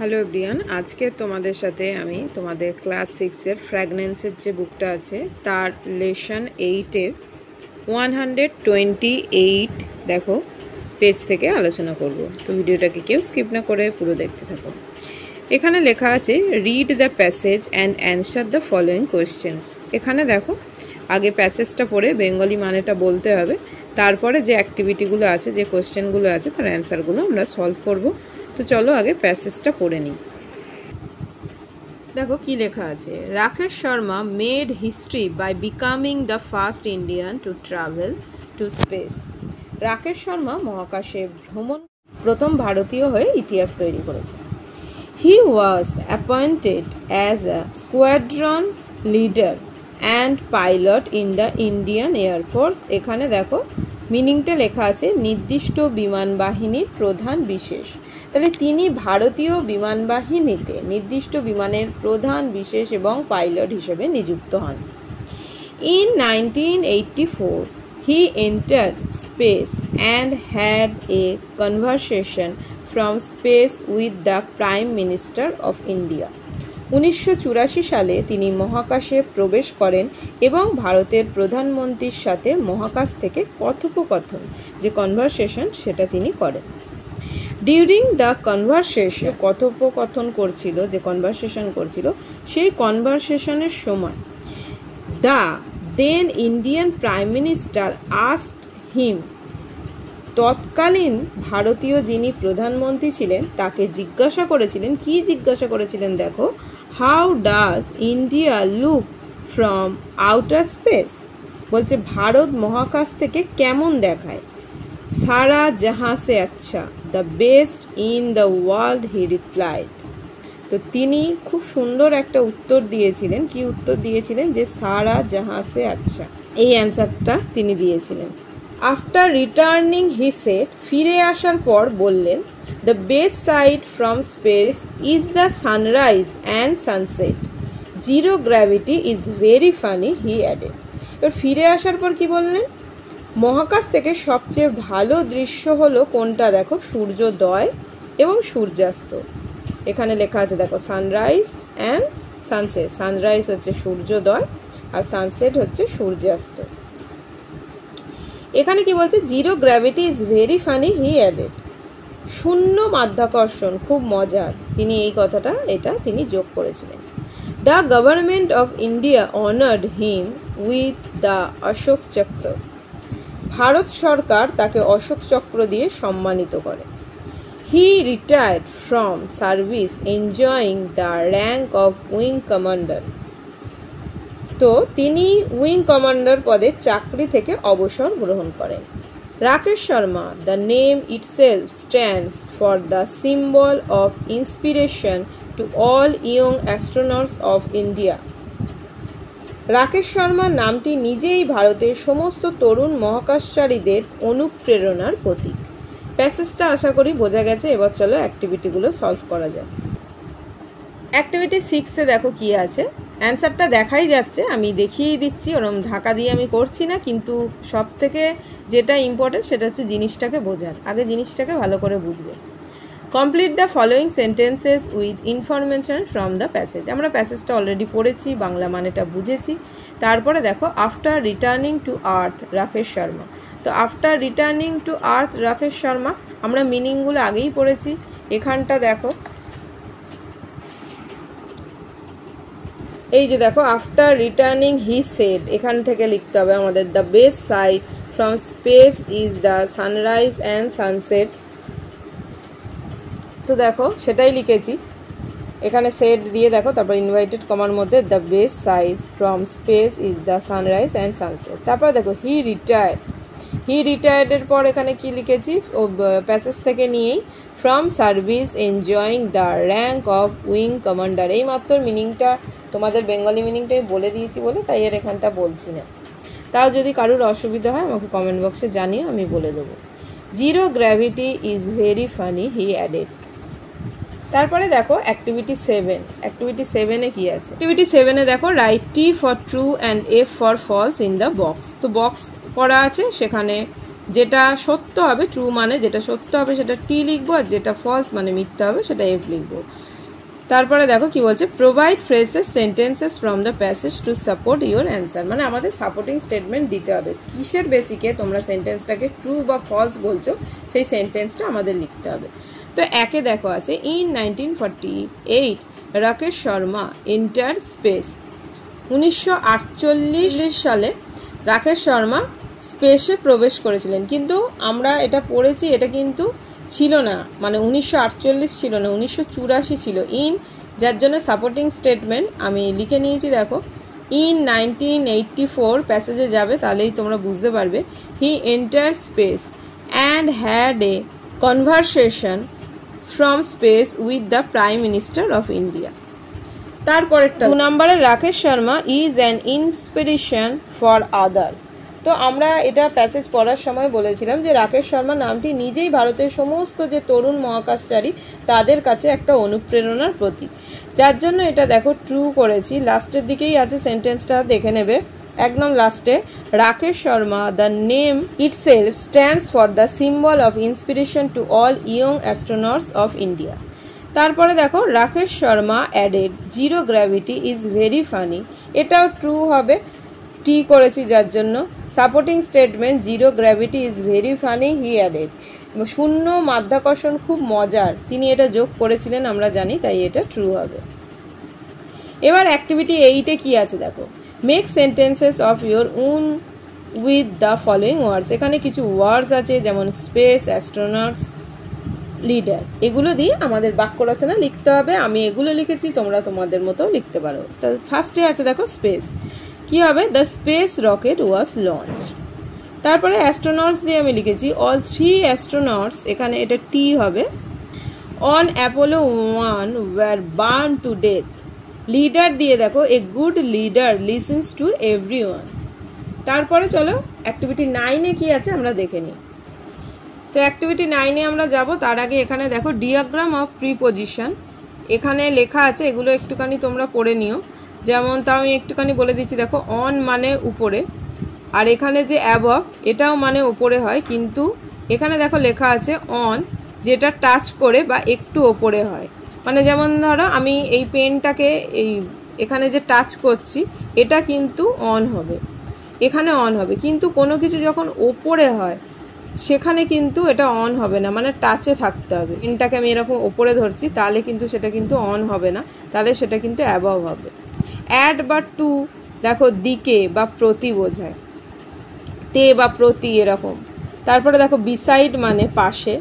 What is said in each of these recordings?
Hello everyone, আজকে তোমাদের সাথে আমি তোমাদের ক্লাস 6-এর ফ্র্যাগনেন্সের যে বুকটা আছে তার লেসন 8-এর 128 দেখো পেজ থেকে আলোচনা করব। তো ভিডিওটাকে কেউ স্কিপ না করে পুরো দেখতে থাকো। এখানে লেখা আছে read the passage and answer the following questions. এখানে দেখো আগে প্যাসেজটা পড়ে বেঙ্গলি মানেটা বলতে হবে, তারপরে যে অ্যাক্টিভিটিগুলো আছে, যে কোয়েশ্চেনগুলো আছে তার অ্যান্সারগুলো আমরা সলভ করব। তো চলো আগে প্যাসেজটা পড়ে নিই। দেখো কি লেখা আছে, Rakesh Sharma made history by becoming the first Indian to travel to space. Rakesh Sharma মহাকাশে ভ্রমণ প্রথম ভারতীয় হয়ে ইতিহাস তৈরি করেছে। He was appointed as a squadron leader and pilot in the Indian air force. এখানে দেখো মিনিংটা লেখা আছে নির্দিষ্ট বিমান বাহিনীর প্রধান বিশেষ। তাহলে তিনি ভারতীয় বিমান বাহিনীতে নির্দিষ্ট বিমানের প্রধান বিশেষ এবং পাইলট হিসেবে নিযুক্ত হন। In 1984 he entered space and had a conversation from space with the Prime Minister of India. 1984 সালে তিনি মহাকাশে প্রবেশ করেন এবং ভারতের প্রধানমন্ত্রীর সাথে মহাকাশ থেকে কথোপকথন, যে কনভারসেশন, সেটা তিনি করেন। ডিউরিং দ্য কনভারসেশন, কথোপকথন করছিল, যে কনভারসেশন করছিল, সেই কনভারসেশনের সময় the then Indian prime minister asked him, তৎকালীন ভারতীয় যিনি প্রধানমন্ত্রী ছিলেন তাকে জিজ্ঞাসা করেছিলেন, কি জিজ্ঞাসা করেছিলেন দেখো, how does India look from outer space, বলছে ভারত মহাকাশ থেকে কেমন দেখায়। সারা জাহাঁ সে আচ্ছা, the best in the world, he replied. তো তিনি খুব সুন্দর একটা উত্তর দিয়েছিলেন। কি উত্তর দিয়েছিলেন, যে সারা জাহাঁ সে আচ্ছা, এই অ্যান্সারটা তিনি দিয়েছিলেন। আফটার রিটার্নিং হি সেড, ফিরে আসার পর বললেন, the best sight from space is the sunrise and sunset, zero gravity is very funny, he added. এবার ফিরে আসার পর কি বললেন, মহাকাশ থেকে সবচেয়ে ভালো দৃশ্য হলো কোনটা দেখো, সূর্যোদয় এবং সূর্যাস্ত। এখানে লেখা আছে দেখো সানরাইজ অ্যান্ড সানসেট। সানরাইজ হচ্ছে সূর্যোদয় আর সানসেট হচ্ছে সূর্যাস্ত। এখানে কি বলছে, zero gravity is very funny, he added, শূন্য মাধ্যাকর্ষণ খুব মজার, তিনি এই কথাটা তিনি যোগ করেছিলেন। The government of India honoured him with the Ashok Chakra, Bharat সরকার তাকে অশোক চক্র দিয়ে সম্মানিত করে। He retired from service enjoying the rank of wing commander, তো তিনি উইং কমান্ডার পদে চাকরি থেকে অবসর গ্রহণ করেন। Rakesh Sharma, the name itself stands for the symbol of inspiration to all young astronauts of India. Rakesh শর্মার নামটি নিজেই ভারতের সমস্ত তরুণ মহাকাশচারীদের অনুপ্রেরণার প্রতীক। প্যাসেজটা আশা করি বোঝা গেছে। এবার চলো অ্যাক্টিভিটিগুলো সলভ করা যায়। অ্যাক্টিভিটি 6-এ দেখো কি আছে, অ্যান্সারটা দেখাই যাচ্ছে, আমি দেখিয়েই দিচ্ছি, ওরম ঢাকা দিয়ে আমি করছি না, কিন্তু সব থেকে যেটা ইম্পর্টেন্ট সেটা হচ্ছে জিনিসটাকে বোঝার, আগে জিনিসটাকে ভালো করে বুঝবে। Complete the following sentences with information from the passage. আমরা প্যাসেজটা অলরেডি পড়েছি, বাংলা মানেটা বুঝেছি। তারপরে দেখো after returning to earth Rakesh Sharma, তো after returning to earth Rakesh Sharma আমরা মিনিংগুলো আগেই পড়েছি। এখানটা দেখো, এই যে দেখো আফটার রিটার্নিং হি সেড, এখান থেকে লিখতে হবে আমাদের the best sight from space is the sunrise and sunset. তো দেখো সেটাই লিখেছি, এখানে সেট দিয়ে দেখো, তারপর ইনভাইটেড কমার মধ্যে the best sight from space is the sunrise and sunset. তারপর দেখো হি রিটায়ার্ড, হি রিটায়ার্ডের পর এখানে কি লিখেছি, ও প্যাসেজ থেকে নিয়েই from service enjoying the rank of wing commander. এই মাত্র মিনিংটা তোমাদের বেঙ্গলি মিনিংটাই বলে দিয়েছি বলে তাই এর এখানটা বলছি না। তাও যদি কারোর অসুবিধা হয় আমাকে কমেন্ট বক্সে জানিয়ে আমি বলে দেবো। Zero gravity is very funny, he added. তারপরে দেখো অ্যাক্টিভিটি 7। অ্যাক্টিভিটি 7-এ কি আছে, অ্যাক্টিভিটি 7-এ দেখো write T for true and F for false in the box. তো বক্স করা আছে, সেখানে যেটা সত্য হবে, ট্রু মানে যেটা সত্য হবে সেটা টি লিখবো, আর যেটা ফলস মানে মিথ্যা হবে সেটা এফ লিখবো। তারপরে দেখো কি বলছে, provide phrases sentences from the passage to support your answer. মানে আমাদের সাপোর্টিং স্টেটমেন্ট দিতে হবে, কিসের বেসিকে তোমরা সেন্টেন্সটাকে ট্রু বা ফলস বলছো সেই সেন্টেন্সটা আমাদের লিখতে হবে। তো একে দেখো আছে, in 1948 Rakesh Sharma enter space. 1948 সালে রাকেশ শর্মা স্পেসে প্রবেশ করেছিলেন, কিন্তু আমরা এটা পড়েছি, এটা কিন্তু ছিল না, মানে 1948 ছিল না, 1984 ছিল। ইন, যার জন্য সাপোর্টিং স্টেটমেন্ট আমি লিখে নিয়েছি। দেখো, ইন 1984 প্যাসেজে যাবে, তাহলেই তোমরা বুঝতে পারবে। হি enter space and had a conversation from space with the prime minister of India. তারপরেরটা 2 নম্বরে, Rakesh Sharma is an inspiration for others. তো আমরা এটা প্যাসেজ পড়ার সময় বলেছিলাম যে রাকেশ শর্মা নামটি নিজেই ভারতের সমস্ত যে তরুণ মহাকাশচারী তাদের কাছে একটা অনুপ্রেরণার প্রতীক, যার জন্য এটা দেখো ট্রু করেছি। লাস্টের দিকেই আছে সেন্টেন্সটা, দেখে নেবে একদম লাস্টে, Rakesh Sharma the name itself stands for the symbol of inspiration to all young astronauts of India. তারপরে দেখো, Rakesh Sharma added zero gravity is very funny. এটাও ট্রু হবে, টি করেছি যার জন্য। Supporting statement, zero gravity is very funny he added. শূন্য মাধ্যাকর্ষণ খুব মজার, তিনি এটা যোগ করেছিলেন, আমরা জানি, তাই এটা ট্রু হবে। এবার অ্যাক্টিভিটি 8-এ কি আছে দেখো, make sentences of your own with the following words. এখানে কিছু ওয়ার্ডস আছে, যেমন স্পেস, অ্যাস্ট্রোনটস, লিডার, এগুলো দিয়ে আমাদের বাক্য রচনা লিখতে হবে। আমি এগুলো লিখেছি, তোমরা তোমাদের মতো লিখতে পারো। তো ফার্স্টে আছে দেখো স্পেস, কি হবে, the space rocket was launch. তারপরে অ্যাস্ট্রোনটস দিয়ে আমি লিখেছি অল 3 অ্যাস্ট্রোনটস, এখানে এটা টি হবে, on Apollo 1 were burn to death. Leader দিয়ে দেখো, a good leader listens to everyone. তারপরে চলো অ্যাক্টিভিটি 9-এ কি আছে আমরা দেখে নিই। তো অ্যাক্টিভিটি 9-এ আমরা যাব, তার আগে এখানে দেখো ডিয়াগ্রাম অফ প্রিপোজিশন এখানে লেখা আছে, এগুলো একটুখানি তোমরা পড়ে নিও। যেমন তাও আমি একটুখানি বলে দিচ্ছি, দেখো অন মানে উপরে, আর এখানে যে অ্যাবভ এটাও মানে উপরে হয়, কিন্তু এখানে দেখো লেখা আছে অন, যেটা টাচ করে বা একটু ওপরে হয়। মানে যেমন ধরো আমি এই পেনটাকে এই এখানে যে টাচ করছি, এটা কিন্তু অন হবে, এখানে অন হবে, কিন্তু কোনো কিছু যখন ওপরে হয় সেখানে কিন্তু এটা অন হবে না, মানে টাচে থাকতে হবে। পেনটাকে আমি এরকম ওপরে ধরছি, তাহলে কিন্তু সেটা কিন্তু অন হবে না, তাহলে সেটা কিন্তু অ্যাবভ হবে। অ্যাড বা টু দেখো দিকে বা প্রতি বোঝায়, তে বা প্রতি এরকম। তারপরে দেখো বিসাইড মানে পাশে,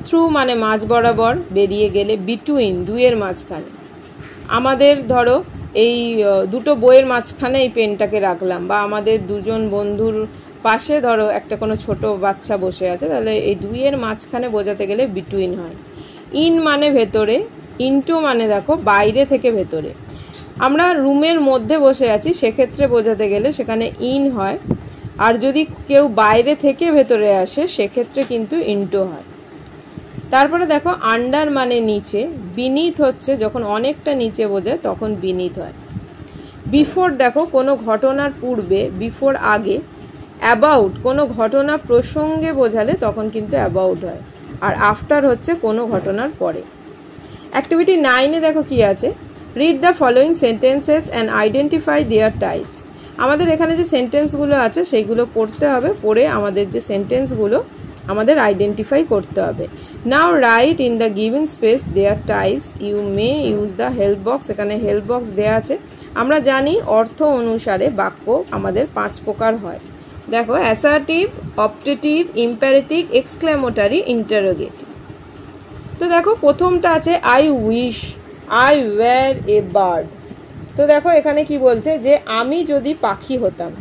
থ্রু মানে মাঝ বরাবর, বেরিয়ে গেলে, বিটুইন দুইয়ের মাঝখানে। আমাদের ধরো এই দুটো বইয়ের মাঝখানে এই পেনটাকে রাখলাম, বা আমাদের দুজন বন্ধুর পাশে ধরো একটা কোনো ছোট বাচ্চা বসে আছে, তাহলে এই দুইয়ের মাঝখানে বোঝাতে গেলে বিটুইন হয়। ইন মানে ভেতরে, ইনটু মানে দেখো বাইরে থেকে ভেতরে। আমরা রুমের মধ্যে বসে আছি, সেক্ষেত্রে বোঝাতে গেলে সেখানে ইন হয়, আর যদি কেউ বাইরে থেকে ভেতরে আসে সেক্ষেত্রে কিন্তু ইনটু হয়। তারপরে দেখো আন্ডার মানে নিচে, বিনিথ হচ্ছে যখন অনেকটা নিচে বোঝায় তখন বিনিথ হয়। বিফোর দেখো কোনো ঘটনার পূর্বে, বিফোর আগে। অ্যাবাউট কোনো ঘটনা প্রসঙ্গে বোঝালে তখন কিন্তু অ্যাবাউট হয়, আর আফটার হচ্ছে কোনো ঘটনার পরে। অ্যাক্টিভিটি 9-এ দেখো কি আছে, read the following sentences and identify there types. আমাদের এখানে যে সেন্টেন্সগুলো আছে সেইগুলো পড়তে হবে, পড়ে আমাদের যে সেন্টেন্সগুলো আমাদের আইডেন্টিফাই করতে হবে। Now write in the given space their types, you may use the help box. এখানে হেল্প বক্স দেওয়া আছে। আমরা জানি অর্থ অনুসারে বাক্য আমাদের 5 প্রকার হয়। দেখো assertive, optative, imperative, exclamatory, interrogative. তো দেখো প্রথমটা আছে I wish I were a bird. তো দেখো এখানে কি বলছে যে আমি যদি পাখি হতাম,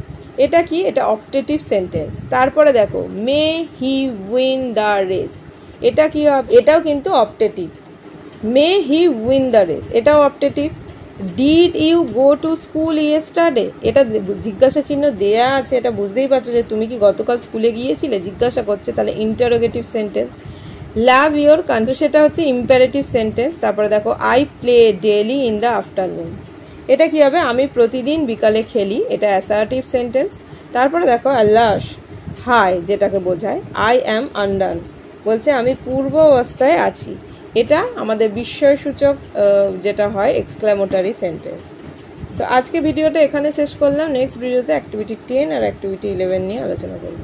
এটা কি, এটা অপটেটিভ সেন্টেন্স। তারপরে দেখো may he win the race, এটা কি হবে, এটাও কিন্তু optative. May he win the race, এটাও optative. Did you go to school yesterday, এটা জিজ্ঞাসা চিহ্ন দেয়া আছে, এটা বুঝতেই পারছো যে তুমি কি গতকাল স্কুলে গিয়েছিলে, জিজ্ঞাসা করছে, তাহলে interrogative sentence. Love your country, সেটা হচ্ছে ইম্পারেটিভ সেন্টেন্স। তারপরে দেখো I play daily in the afternoon, এটা কি হবে, আমি প্রতিদিন বিকালে খেলি, এটা অ্যাসার্টিভ সেন্টেন্স। তারপরে দেখো আল্লাশ হাই, যেটাকে বোঝায় আই অ্যাম আন্ডান, বলছে আমি পূর্ব অবস্থায় আছি, এটা আমাদের বিস্ময়সূচক যেটা হয় এক্সক্লেমেটরি সেন্টেন্স। তো আজকে ভিডিওটা এখানে শেষ করলাম। নেক্সট ভিডিওতে অ্যাক্টিভিটি 10 আর অ্যাক্টিভিটি 11 নিয়ে আলোচনা করব।